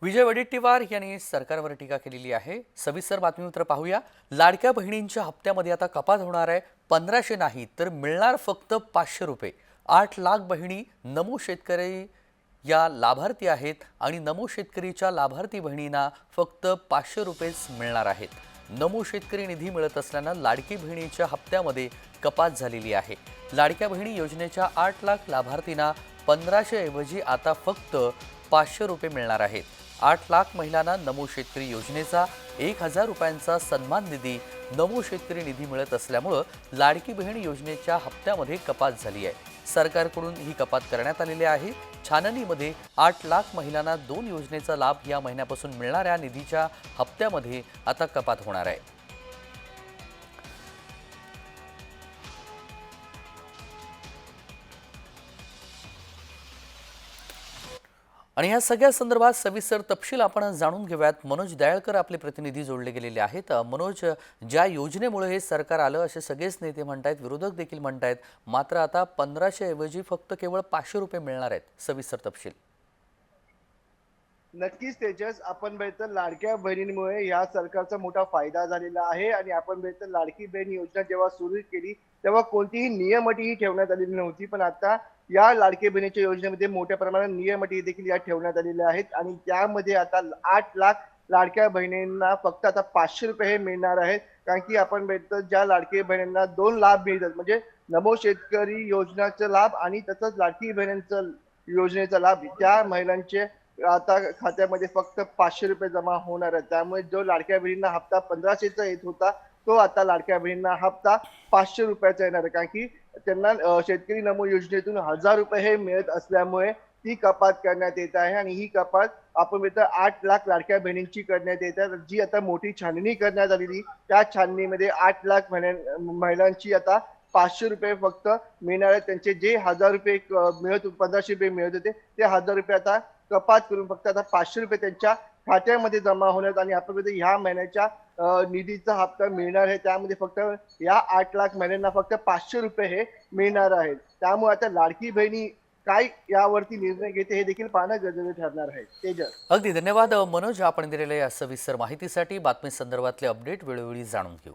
विजय वडेट्टीवार यांनी सरकारवर टीका केलेली आहे। सविस्तर बातमीपत्र पाहूया। लाडक्या बहिणींच्या हप्त्यामध्ये आता कपात होणार आहे। 1500 नाही तर मिळणार फक्त 500 रुपये। 8 लाख बहिणी नमो शेतकरी या लाभार्थी आहेत आणि नमो शेतकरीच्या लाभार्थी बहिणींना फक्त 500 रुपयेच मिळणार आहेत। नमो शेतकरी निधी मिळत असल्याने लाडकी बहिणीच्या हप्त्यामध्ये कपात झालेली आहे। लाडक्या बहिणी योजनेच्या 8 लाख लाभार्थींना 1500 ऐवजी आता फक्त 500 रुपये मिळणार आहेत। 8 लाख महिलांना नमो शेतकरी योजनेचा 1000 रुपयांचा सन्मान निधी नमो शेतकरी निधी मिळत असल्यामुळे लाडकी बहीण योजनेच्या हप्त्यामध्ये कपात झाली आहे। सरकारकडून ही कपात करण्यात आलेली आहे। छाननीमध्ये 8 लाख महिलांना 2 योजनेचा लाभ या महिन्यापासून मिळणाऱ्या निधीच्या हप्त्यामध्ये आता कपात होणार आहे। आणि या सगळ्या संदर्भात सविस्तर तपशील आपण जाणून घेऊयात। मनोज दयाळकर आपले प्रतिनिधी जोडले गेलेले आहेत। मनोज, ज्या योजनेमुळे हे सरकार आलं असे सगळेच नेते म्हणतात, विरोधक देखील म्हणतात, मात्र आता 1500 ऐवजी फक्त केवळ 500 रुपये मिळणार आहेत। सविस्तर तपशील। नक्कीच तेजस, आपण बघितलं लाडक्या बहिणींमुळे या सरकारचा मोठा फायदा झालेला आहे आणि आपण बघितलं लाडकी बहीण योजना जेव्हा सुरू केली तेव्हा कोणतीही नियम अटी ठेवण्यात आलेली नव्हती, पण आता या लाडकी बहिणीच्या योजनेमध्ये मोठ्या प्रमाणात नियम अटी देखील या ठेवण्यात आलेल्या आहेत आणि त्यामध्ये आता 8 लाख लाडक्या बहिणींना फक्त आता 500 रुपये हे मिळणार आहेत। कारण की आपण बघितलं ज्या लाडकी बहिणींना 2 लाभ मिळतात, म्हणजे नमो शेतकरी योजनेचा लाभ आणि तसंच लाडकी बहिणींचा योजनेचा लाभ, त्या महिलांचे आता खात्यामध्ये फक्त 500 रुपये जमा होणार आहेत। त्यामुळे जो लाडक्या बहिणींना हप्ता 1500चा येत होता तो आता लाडक्या बहिणींना हप्ता 500 रुपयाचा येणार आहे। कारण की त्यांना शेतकरी नमो योजनेतून 1000 रुपये हे मिळत असल्यामुळे ती कपात करण्यात येत आहे आणि ही कपात आपण बघितलं 8 लाख लाडक्या बहिणींची करण्यात येत आहे। जी आता मोठी छाननी करण्यात आलेली, त्या छाननीमध्ये 8 लाख महिलांची आता 500 रुपये फक्त मिळणार आहेत। त्यांचे जे 1000 रुपये मिळत 1500 रुपये मिळत होते ते 1000 रुपये आता कपात करून फक्त आता 500 रुपये त्यांच्या खात्यामध्ये जमा होण्यात आणि आपण ह्या महिन्याच्या निधीचा हप्ता मिळणार आहे। त्यामध्ये फक्त या 8 लाख महिलांना फक्त 500 रुपये हे मिळणार आहेत। त्यामुळे आता लाडकी बहिणी काय यावरती निर्णय घेते हे देखील पाहणं गरजेचं ठरणार आहे। तेजस, अगदी धन्यवाद मनोज, आपण दिलेल्या या सविस्तर माहितीसाठी। बातमी संदर्भातले अपडेट वेळोवेळी जाणून घेऊ।